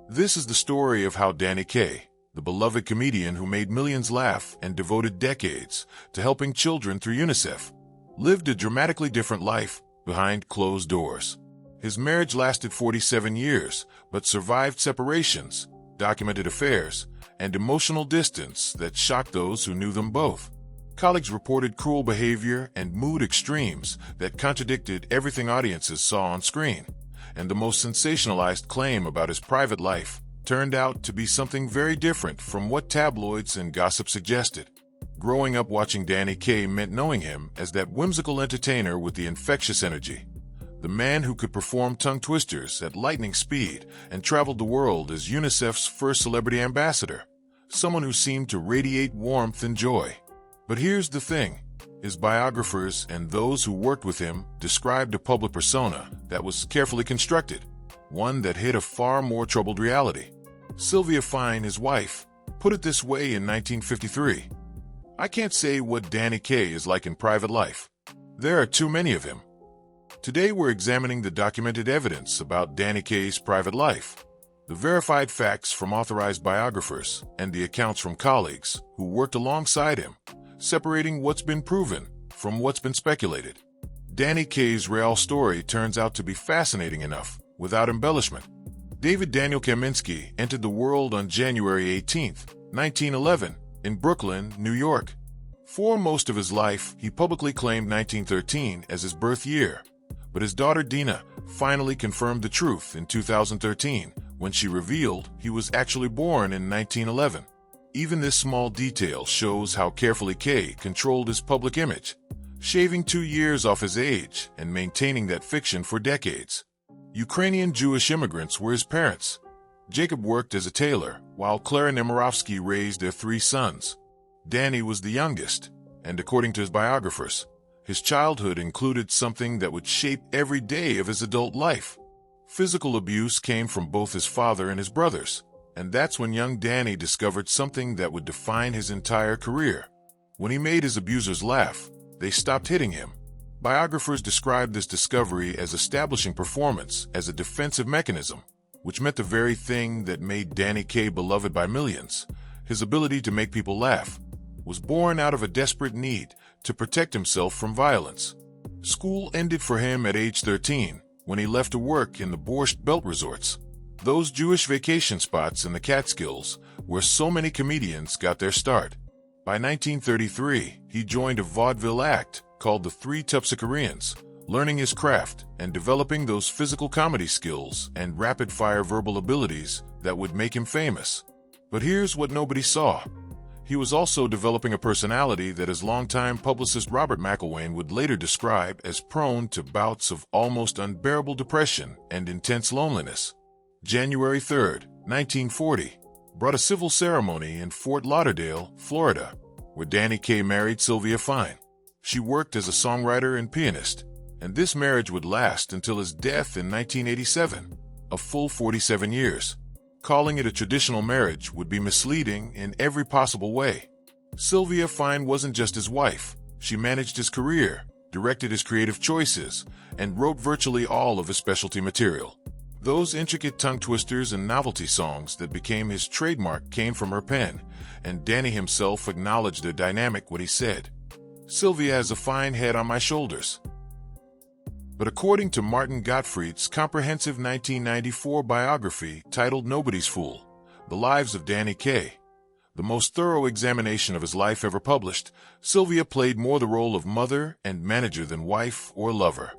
This is the story of how Danny Kaye, the beloved comedian who made millions laugh and devoted decades to helping children through UNICEF, lived a dramatically different life behind closed doors. His marriage lasted 47 years, but survived separations, documented affairs, and emotional distance that shocked those who knew them both. Colleagues reported cruel behavior and mood extremes that contradicted everything audiences saw on screen, and the most sensationalized claim about his private life turned out to be something very different from what tabloids and gossip suggested. Growing up watching Danny Kaye meant knowing him as that whimsical entertainer with the infectious energy, the man who could perform tongue twisters at lightning speed and traveled the world as UNICEF's first celebrity ambassador, someone who seemed to radiate warmth and joy. But here's the thing. His biographers and those who worked with him described a public persona that was carefully constructed, one that hid a far more troubled reality. Sylvia Fine, his wife, put it this way in 1953. "I can't say what Danny Kaye is like in private life. There are too many of him." Today we're examining the documented evidence about Danny Kaye's private life, the verified facts from authorized biographers, and the accounts from colleagues who worked alongside him, separating what's been proven from what's been speculated. Danny Kaye's real story turns out to be fascinating enough, without embellishment. David Daniel Kaminsky entered the world on January 18, 1911, in Brooklyn, New York. For most of his life, he publicly claimed 1913 as his birth year, but his daughter Dina finally confirmed the truth in 2013 when she revealed he was actually born in 1911. Even this small detail shows how carefully Kaye controlled his public image, shaving 2 years off his age and maintaining that fiction for decades. Ukrainian Jewish immigrants were his parents. Jacob worked as a tailor, while Clara Nemirovsky raised their 3 sons. Danny was the youngest, and according to his biographers, his childhood included something that would shape every day of his adult life. Physical abuse came from both his father and his brothers, and that's when young Danny discovered something that would define his entire career. When he made his abusers laugh, they stopped hitting him. Biographers described this discovery as establishing performance as a defensive mechanism, which meant the very thing that made Danny Kaye beloved by millions. His ability to make people laugh was born out of a desperate need to protect himself from violence. School ended for him at age 13 when he left to work in the Borscht Belt resorts, those Jewish vacation spots in the Catskills where so many comedians got their start. By 1933, he joined a vaudeville act called the Three Tupsicarians, learning his craft and developing those physical comedy skills and rapid-fire verbal abilities that would make him famous. But here's what nobody saw. He was also developing a personality that his longtime publicist Robert McIlwain would later describe as prone to bouts of almost unbearable depression and intense loneliness. January 3, 1940, brought a civil ceremony in Fort Lauderdale, Florida, where Danny Kaye married Sylvia Fine. She worked as a songwriter and pianist, and this marriage would last until his death in 1987, a full 47 years. Calling it a traditional marriage would be misleading in every possible way. Sylvia Fine wasn't just his wife. She managed his career, directed his creative choices, and wrote virtually all of his specialty material. Those intricate tongue twisters and novelty songs that became his trademark came from her pen, and Danny himself acknowledged their dynamic when he said, "Sylvia has a fine head on my shoulders." But according to Martin Gottfried's comprehensive 1994 biography titled Nobody's Fool, The Lives of Danny Kaye, the most thorough examination of his life ever published, Sylvia played more the role of mother and manager than wife or lover.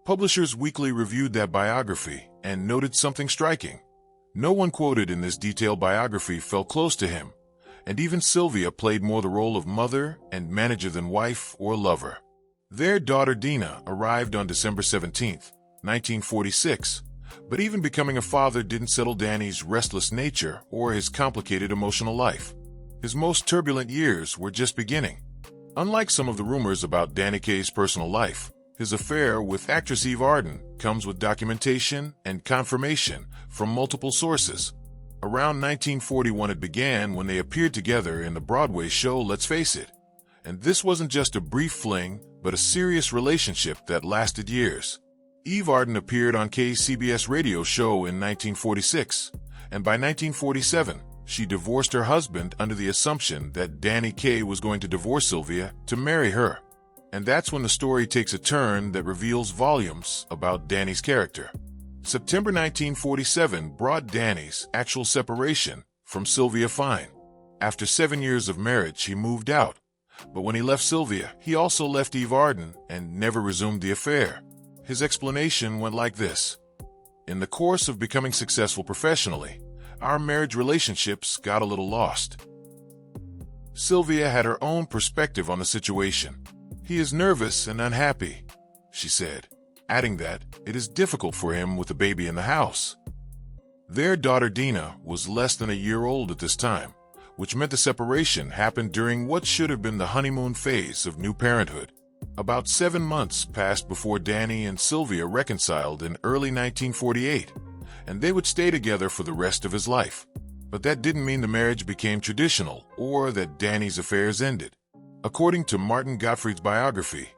Publishers Weekly reviewed that biography and noted something striking. No one quoted in this detailed biography felt close to him, and even Sylvia played more the role of mother and manager than wife or lover. Their daughter Dina arrived on December 17, 1946, but even becoming a father didn't settle Danny's restless nature or his complicated emotional life. His most turbulent years were just beginning. Unlike some of the rumors about Danny Kaye's personal life, his affair with actress Eve Arden comes with documentation and confirmation from multiple sources. Around 1941 it began when they appeared together in the Broadway show Let's Face It. And this wasn't just a brief fling, but a serious relationship that lasted years. Eve Arden appeared on Kaye's CBS radio show in 1946, and by 1947, she divorced her husband under the assumption that Danny Kaye was going to divorce Sylvia to marry her. And that's when the story takes a turn that reveals volumes about Danny's character. September 1947 brought Danny's actual separation from Sylvia Fine. After 7 years of marriage, he moved out. But when he left Sylvia, he also left Eve Arden and never resumed the affair. His explanation went like this. In the course of becoming successful professionally, our marriage relationships got a little lost. Sylvia had her own perspective on the situation. He is nervous and unhappy, she said, adding that it is difficult for him with a baby in the house. Their daughter Dina was less than a year old at this time, which meant the separation happened during what should have been the honeymoon phase of new parenthood. About 7 months passed before Danny and Sylvia reconciled in early 1948, and they would stay together for the rest of his life. But that didn't mean the marriage became traditional or that Danny's affairs ended. According to Martin Gottfried's biography,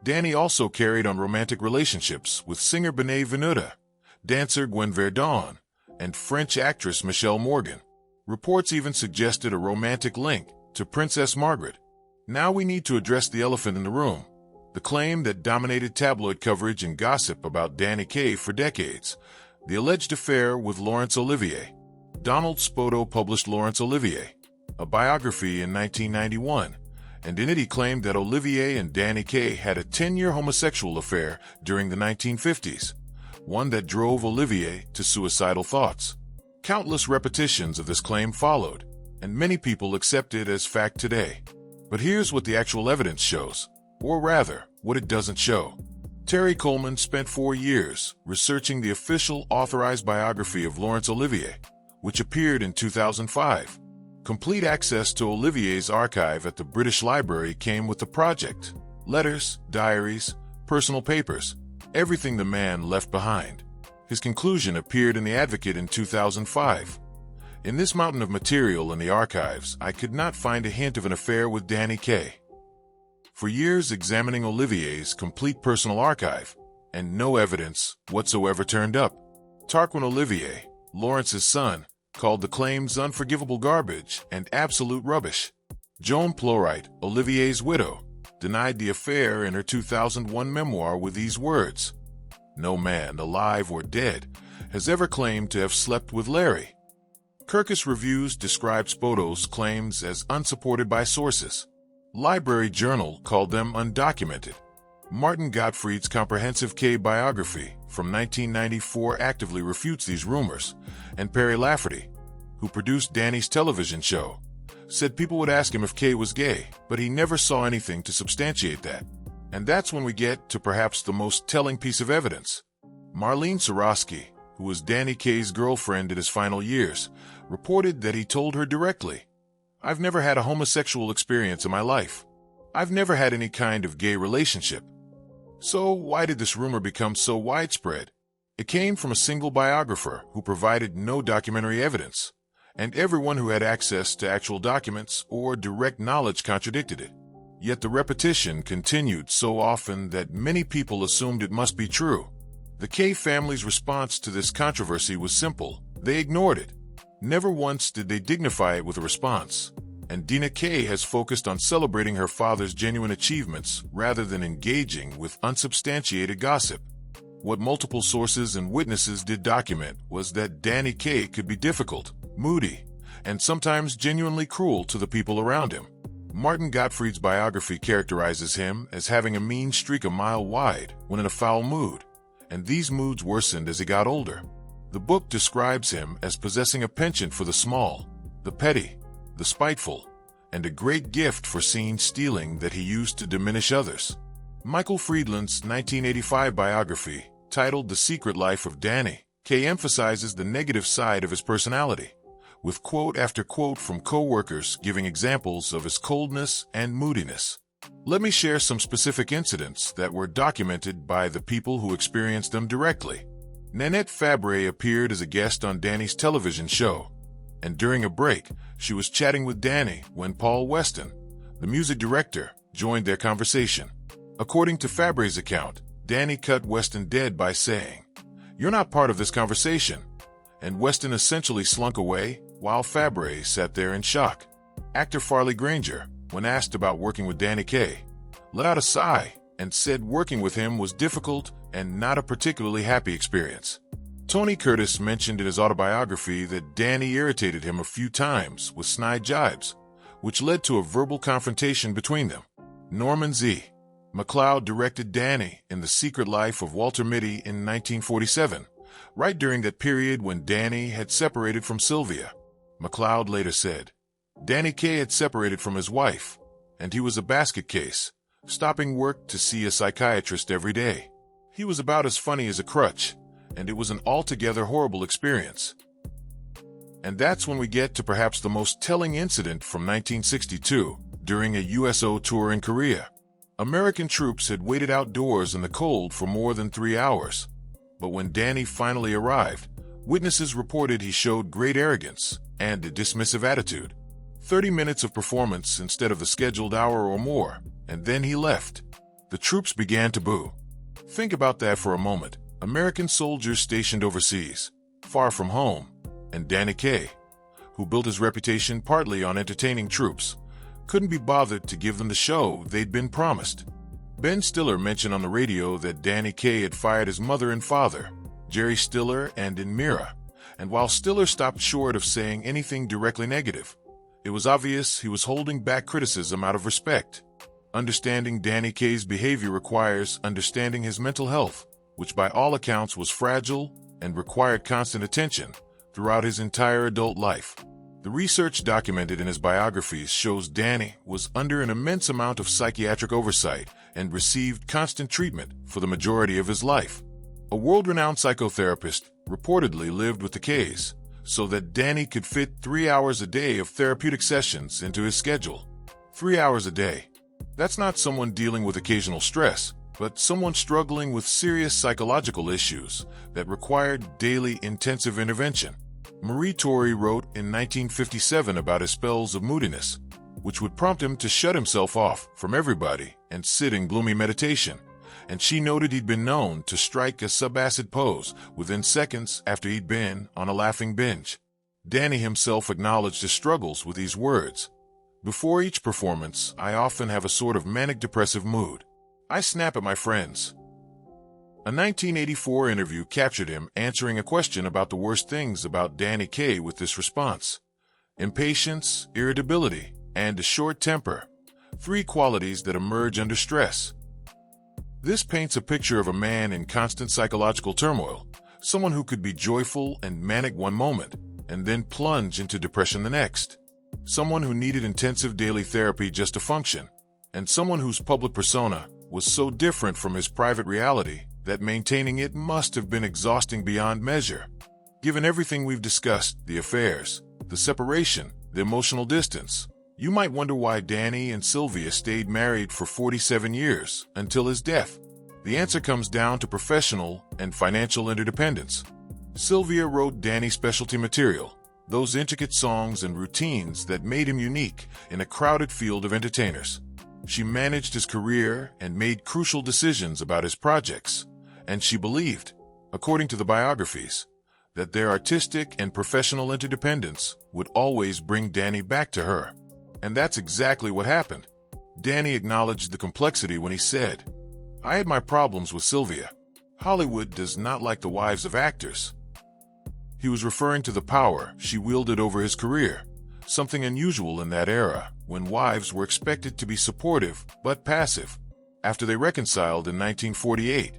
Danny also carried on romantic relationships with singer Benet Venuta, dancer Gwen Verdon, and French actress Michelle Morgan. Reports even suggested a romantic link to Princess Margaret. Now we need to address the elephant in the room, the claim that dominated tabloid coverage and gossip about Danny Kaye for decades, the alleged affair with Laurence Olivier. Donald Spoto published Laurence Olivier, a biography in 1991, and in it he claimed that Olivier and Danny Kaye had a 10-year homosexual affair during the 1950s, one that drove Olivier to suicidal thoughts. Countless repetitions of this claim followed, and many people accept it as fact today. But here's what the actual evidence shows, or rather, what it doesn't show. Terry Coleman spent 4 years researching the official authorized biography of Laurence Olivier, which appeared in 2005. Complete access to Olivier's archive at the British Library came with the project. Letters, diaries, personal papers, everything the man left behind. His conclusion appeared in The Advocate in 2005. In this mountain of material in the archives, I could not find a hint of an affair with Danny Kaye. For years examining Olivier's complete personal archive, and no evidence whatsoever turned up. Tarquin Olivier, Laurence's son, called the claims unforgivable garbage and absolute rubbish. Joan Plowright, Olivier's widow, denied the affair in her 2001 memoir with these words: "No man, alive or dead, has ever claimed to have slept with Larry." Kirkus Reviews described Spoto's claims as unsupported by sources. Library Journal called them undocumented. Martin Gottfried's comprehensive Kaye biography from 1994 actively refutes these rumors, and Perry Lafferty, who produced Danny's television show, said people would ask him if Kaye was gay, but he never saw anything to substantiate that. And that's when we get to perhaps the most telling piece of evidence. Marlene Sorosky, who was Danny Kaye's girlfriend in his final years, reported that he told her directly, "I've never had a homosexual experience in my life. I've never had any kind of gay relationship." So why did this rumor become so widespread? It came from a single biographer who provided no documentary evidence, and everyone who had access to actual documents or direct knowledge contradicted it. Yet the repetition continued so often that many people assumed it must be true. The Kaye family's response to this controversy was simple. They ignored it. Never once did they dignify it with a response. And Dina Kaye has focused on celebrating her father's genuine achievements rather than engaging with unsubstantiated gossip. What multiple sources and witnesses did document was that Danny Kaye could be difficult, moody, and sometimes genuinely cruel to the people around him. Martin Gottfried's biography characterizes him as having a mean streak a mile wide when in a foul mood, and these moods worsened as he got older. The book describes him as possessing a penchant for the small, the petty, the spiteful, and a great gift for scene stealing that he used to diminish others. Michael Friedland's 1985 biography, titled The Secret Life of Danny Kaye, emphasizes the negative side of his personality, with quote after quote from co-workers giving examples of his coldness and moodiness. Let me share some specific incidents that were documented by the people who experienced them directly. Nanette Fabray appeared as a guest on Danny's television show, and during a break, she was chatting with Danny when Paul Weston, the music director, joined their conversation. According to Fabray's account, Danny cut Weston dead by saying, "You're not part of this conversation," and Weston essentially slunk away while Fabray sat there in shock. Actor Farley Granger, when asked about working with Danny Kaye, let out a sigh and said working with him was difficult and not a particularly happy experience. Tony Curtis mentioned in his autobiography that Danny irritated him a few times with snide jibes, which led to a verbal confrontation between them. Norman Z. MacLeod directed Danny in The Secret Life of Walter Mitty in 1947, right during that period when Danny had separated from Sylvia. MacLeod later said, Danny Kaye had separated from his wife, and he was a basket case, stopping work to see a psychiatrist every day. He was about as funny as a crutch, and it was an altogether horrible experience. And that's when we get to perhaps the most telling incident from 1962, during a USO tour in Korea. American troops had waited outdoors in the cold for more than 3 hours. But when Danny finally arrived, witnesses reported he showed great arrogance and a dismissive attitude. 30 minutes of performance instead of the scheduled hour or more, and then he left. The troops began to boo. Think about that for a moment. American soldiers stationed overseas, far from home, and Danny Kaye, who built his reputation partly on entertaining troops, couldn't be bothered to give them the show they'd been promised. Ben Stiller mentioned on the radio that Danny Kaye had fired his mother and father, Jerry Stiller and Mira, and while Stiller stopped short of saying anything directly negative, it was obvious he was holding back criticism out of respect. Understanding Danny Kaye's behavior requires understanding his mental health, which by all accounts was fragile and required constant attention throughout his entire adult life. The research documented in his biographies shows Danny was under an immense amount of psychiatric oversight and received constant treatment for the majority of his life. A world-renowned psychotherapist reportedly lived with the Kayes so that Danny could fit 3 hours a day of therapeutic sessions into his schedule. 3 hours a day. That's not someone dealing with occasional stress, but someone struggling with serious psychological issues that required daily intensive intervention. Marie Torrey wrote in 1957 about his spells of moodiness, which would prompt him to shut himself off from everybody and sit in gloomy meditation, and she noted he'd been known to strike a subacid pose within seconds after he'd been on a laughing binge. Danny himself acknowledged his struggles with these words. Before each performance, I often have a sort of manic-depressive mood. I snap at my friends. A 1984 interview captured him answering a question about the worst things about Danny Kaye with this response: impatience, irritability, and a short temper, 3 qualities that emerge under stress. This paints a picture of a man in constant psychological turmoil, someone who could be joyful and manic one moment, and then plunge into depression the next. Someone who needed intensive daily therapy just to function, and someone whose public persona was so different from his private reality that maintaining it must have been exhausting beyond measure. Given everything we've discussed, the affairs, the separation, the emotional distance, you might wonder why Danny and Sylvia stayed married for 47 years until his death. The answer comes down to professional and financial interdependence. Sylvia wrote Danny's specialty material, those intricate songs and routines that made him unique in a crowded field of entertainers. She managed his career and made crucial decisions about his projects, and she believed, according to the biographies, that their artistic and professional interdependence would always bring Danny back to her. And that's exactly what happened. Danny acknowledged the complexity when he said, I had my problems with Sylvia. Hollywood does not like the wives of actors. He was referring to the power she wielded over his career, something unusual in that era when wives were expected to be supportive but passive. After they reconciled in 1948,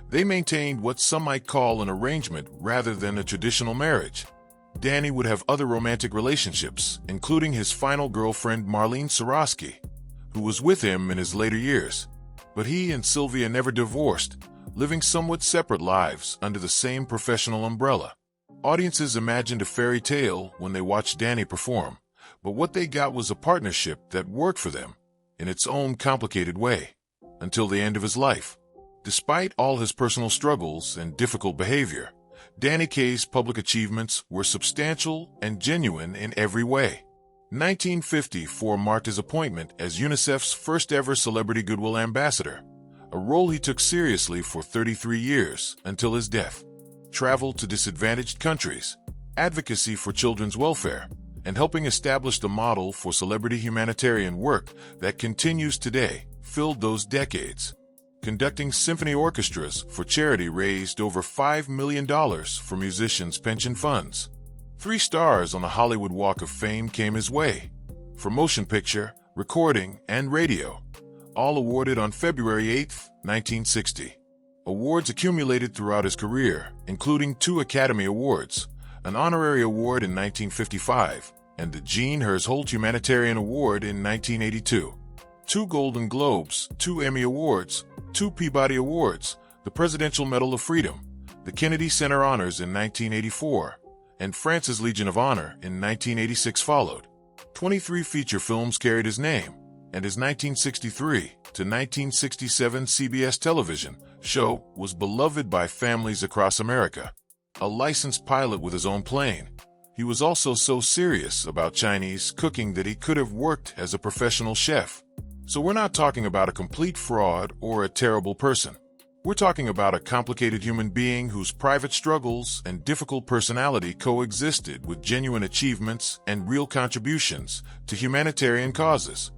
they maintained what some might call an arrangement rather than a traditional marriage. Danny would have other romantic relationships, including his final girlfriend Marlene Sorosky, who was with him in his later years. But he and Sylvia never divorced, living somewhat separate lives under the same professional umbrella. Audiences imagined a fairy tale when they watched Danny perform, but what they got was a partnership that worked for them in its own complicated way, until the end of his life. Despite all his personal struggles and difficult behavior, Danny Kaye's public achievements were substantial and genuine in every way. 1954 marked his appointment as UNICEF's first-ever Celebrity Goodwill Ambassador, a role he took seriously for 33 years until his death. Traveled to disadvantaged countries, advocacy for children's welfare, and helping establish the model for celebrity humanitarian work that continues today, filled those decades. Conducting symphony orchestras for charity raised over $5 million for musicians' pension funds. 3 stars on the Hollywood Walk of Fame came his way, for motion picture, recording, and radio, all awarded on February 8, 1960. Awards accumulated throughout his career, including 2 Academy Awards, an honorary award in 1955, and the Jean Hersholt Humanitarian Award in 1982. 2 Golden Globes, 2 Emmy Awards, 2 Peabody Awards, the Presidential Medal of Freedom, the Kennedy Center Honors in 1984, and France's Legion of Honor in 1986 followed. 23 feature films carried his name, and his 1963 to 1967 CBS television show was beloved by families across America. A licensed pilot with his own plane, he was also so serious about Chinese cooking that he could have worked as a professional chef. So we're not talking about a complete fraud or a terrible person. We're talking about a complicated human being whose private struggles and difficult personality coexisted with genuine achievements and real contributions to humanitarian causes.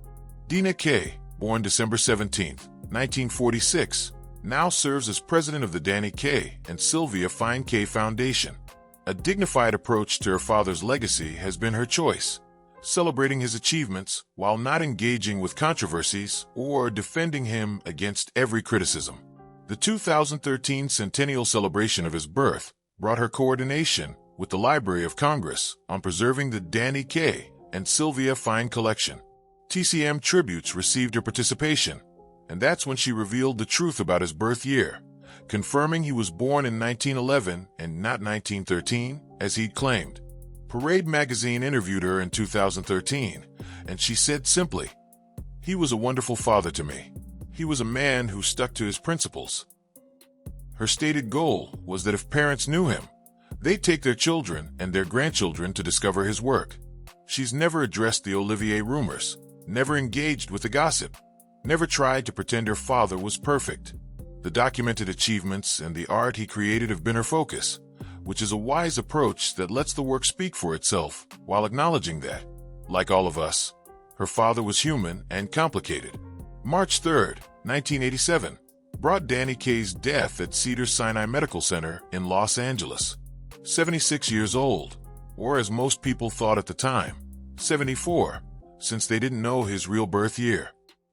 Dina Kaye, born December 17, 1946, now serves as president of the Danny Kaye and Sylvia Fine Kaye Foundation. A dignified approach to her father's legacy has been her choice, celebrating his achievements while not engaging with controversies or defending him against every criticism. The 2013 centennial celebration of his birth brought her coordination with the Library of Congress on preserving the Danny Kaye and Sylvia Fine collection. TCM tributes received her participation, and that's when she revealed the truth about his birth year, confirming he was born in 1911 and not 1913, as he'd claimed. Parade magazine interviewed her in 2013, and she said simply, "He was a wonderful father to me. He was a man who stuck to his principles." Her stated goal was that if parents knew him, they'd take their children and their grandchildren to discover his work. She's never addressed the Olivier rumors, never engaged with the gossip, never tried to pretend her father was perfect. The documented achievements and the art he created have been her focus, which is a wise approach that lets the work speak for itself while acknowledging that, like all of us, her father was human and complicated. March 3, 1987, brought Danny Kaye's death at Cedars-Sinai Medical Center in Los Angeles. 76 years old, or as most people thought at the time, 74, since they didn't know his real birth year.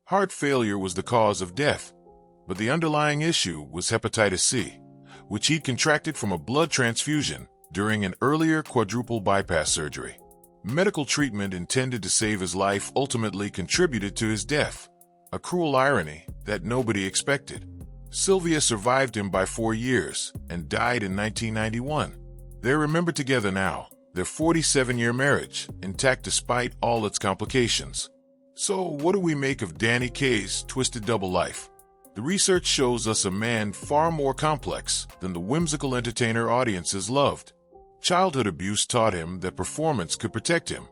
Heart failure was the cause of death, but the underlying issue was hepatitis C, which he'd contracted from a blood transfusion during an earlier quadruple bypass surgery. Medical treatment intended to save his life ultimately contributed to his death, a cruel irony that nobody expected. Sylvia survived him by 4 years and died in 1991. They're remembered together now, their 47-year marriage, intact despite all its complications. So what do we make of Danny Kaye's twisted double life? The research shows us a man far more complex than the whimsical entertainer audiences loved. Childhood abuse taught him that performance could protect him,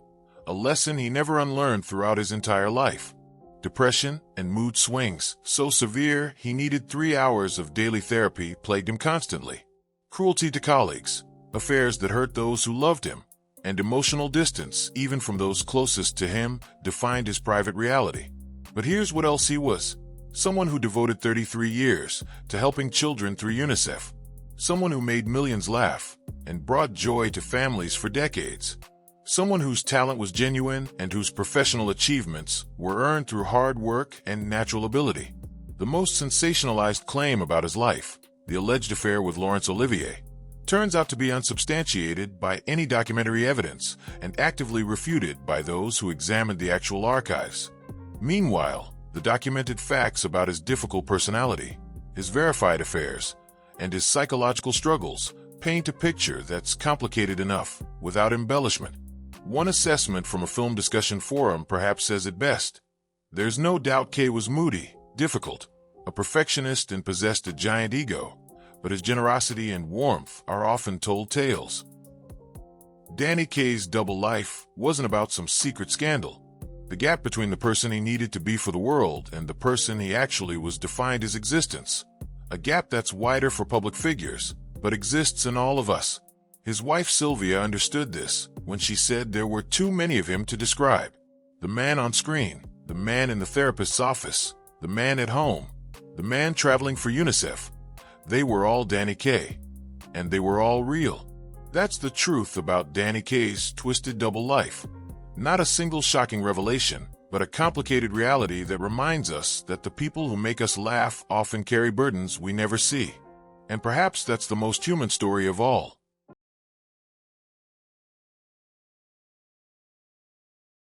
a lesson he never unlearned throughout his entire life. Depression and mood swings, so severe he needed 3 hours of daily therapy, plagued him constantly. Cruelty to colleagues, affairs that hurt those who loved him, and emotional distance, even from those closest to him, defined his private reality. But here's what else he was. Someone who devoted 33 years to helping children through UNICEF. Someone who made millions laugh and brought joy to families for decades. Someone whose talent was genuine and whose professional achievements were earned through hard work and natural ability. The most sensationalized claim about his life, the alleged affair with Laurence Olivier, turns out to be unsubstantiated by any documentary evidence and actively refuted by those who examined the actual archives. Meanwhile, the documented facts about his difficult personality, his verified affairs, and his psychological struggles paint a picture that's complicated enough without embellishment. One assessment from a film discussion forum perhaps says it best. There's no doubt Kaye was moody, difficult, a perfectionist, and possessed a giant ego, but his generosity and warmth are often told tales. Danny Kaye's double life wasn't about some secret scandal. The gap between the person he needed to be for the world and the person he actually was defined his existence. A gap that's wider for public figures, but exists in all of us. His wife Sylvia understood this when she said there were too many of him to describe. The man on screen, the man in the therapist's office, the man at home, the man traveling for UNICEF. They were all Danny Kaye. And they were all real. That's the truth about Danny Kaye's twisted double life. Not a single shocking revelation, but a complicated reality that reminds us that the people who make us laugh often carry burdens we never see. And perhaps that's the most human story of all.